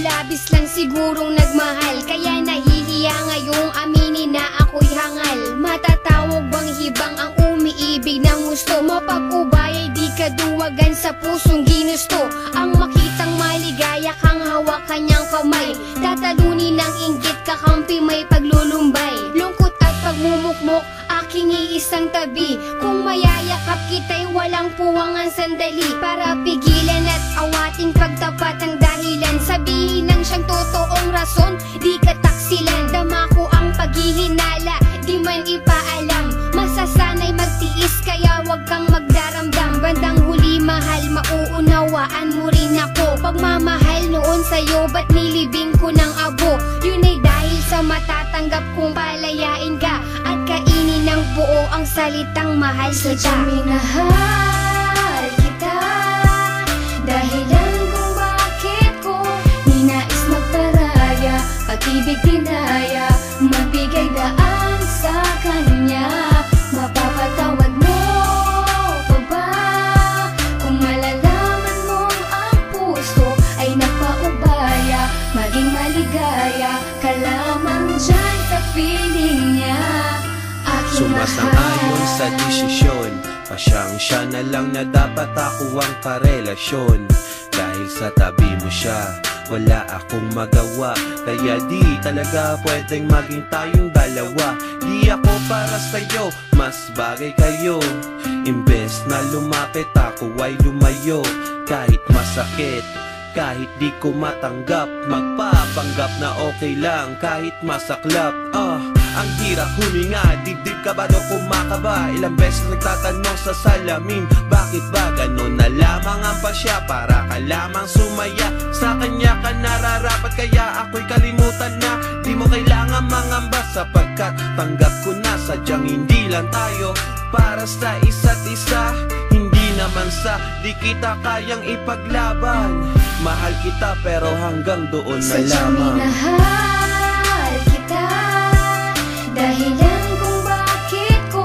labis lang sigurong nagmahal, kaya nahihiya ngayong aminin na ako'y hangal. Matatawag bang hibang ang umiibig ng gusto? Mapag-ubay ay di kaduwagan sa pusong ginusto. Ang makitang maligaya kang hawak kanyang kamay, tatalunin ng inggit kakampi may paglulumbay. Lungkot at pagmumukmok aking iisang tabi, kung mayayakap kita'y walang puwangan sandali, para pigilan at awating pagtapat ang dahilan. Sabihin ng siyang totoong rason, di kataksilan. Dama ko ang paghihinala, di man ipaalam. Masasanay magtiis kaya wag kang magdaramdam. Bandang huli mahal, mauunawaan mo rin ako. Pagmamahal noon sa'yo, ba't nilibing ko ng abo? Yun ay dahil sa matatanggap kong palayain ka at kainin ng buo ang salitang mahal kita. Sadyang minahal kita, dahilan kung bakit ko ninais magparaya, pag-ibig dinaya, magbigay daan sa kanya. Mapapatawad mo pa ba kung malalaman mong ang puso ay napaubaya? Maging maligaya ka lamang dyan sa piling niya. Sumasang-ayon sa desisyon, pasyang-siya na lang na dapat ako ang karelasyon. Dahil sa tabi mo siya, wala akong magawa, kaya di talaga pwedeng maging tayong dalawa. Di ako para sa'yo, mas bagay kayo. Imbes na lumapit ako ay lumayo. Kahit masakit, kahit di ko matanggap, magpapanggap na okay lang kahit masaklap. Ang hirap huminga, dibdib kabado kumakaba. Ilang beses nagtatanong sa salamin, bakit ba ganon na lamang ang pasya? Para ka lamang sumaya, sa kanya ka nararapat, kaya ako'y kalimutan na. Di mo kailangan mangamba sapagkat tanggap ko na sadyang hindi lang tayo para sa isa't isa. Hindi naman sa di kita kayang ipaglaban. Mahal kita pero hanggang doon na lamang. Minahal kita, dahilan kung bakit ko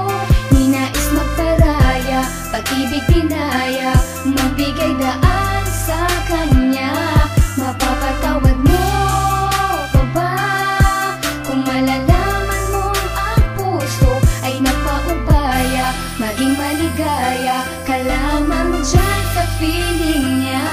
ninais magparaya, pag-ibig dinaya, magbigay daan sa kanya. Mapapatawad mo pa ba kung malalaman mong ang puso ay napaubaya? Maging maligaya ka lamang dyan sa piling niya.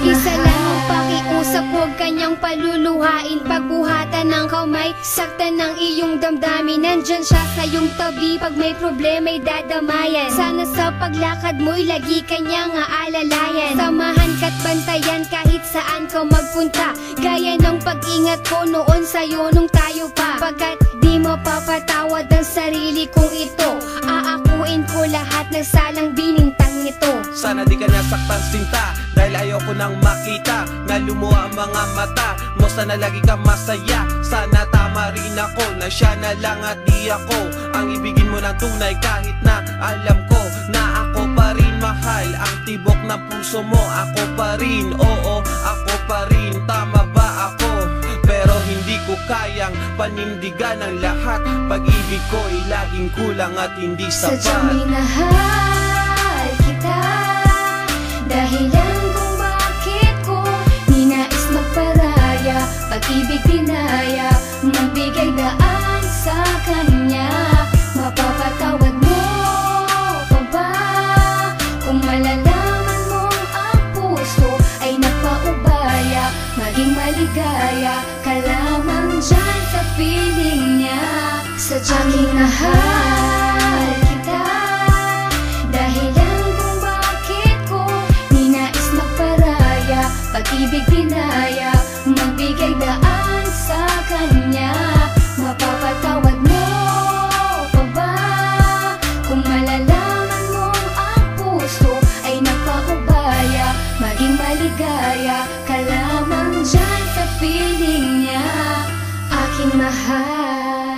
Isa lang ang pakiusap, huwag kanyang paluluhain. Pagbuhatan ng kamay, saktan ng iyong damdamin. Nandyan siya sa iyong tabi, pag may problema'y dadamayan. Sana sa paglakad mo'y lagi kanyang aalalayan. Samahan ka't bantayan kahit saan ka magpunta, gaya ng pag-ingat ko noon sa'yo nung tayo pa. Pagkat di mapapatawad ang sarili kong ito, aakuin ko lahat ng salang binintang ito. Sana di ka nasaktan sinta, dahil ayoko nang makita na lumuha ang mga mata mo. Sana lagi ka masaya, sana tama rin ako na siya na lang at di ako ang ibigin mo ng tunay. Kahit na alam ko na ako pa rin mahal, ang tibok ng puso mo ako pa rin. Oo, ako pa rin, tama ba ako? Pero hindi ko kayang panindigan ang lahat. Pag-ibig ko ay laging kulang at hindi sapat. Sadyang minahal kita, dahilan kung bakit ko ninais magparaya, pag-ibig dinaya, magbigay daan sa kanya. Mapapatawad mo pa ba kung malalaman mong ang puso ay napaubaya? Maging maligaya ka lamang dyan sa piling niya. Sadyang minahal kita, dahilan kung bakit ko ninais magparaya, pag-ibig dinaya, magbigay daan sa kanya. Mapapatawad mo pa ba kung malalaman mong ang puso ay napaubaya? Maging maligaya ka lamang dyan sa piling niya, aking mahal.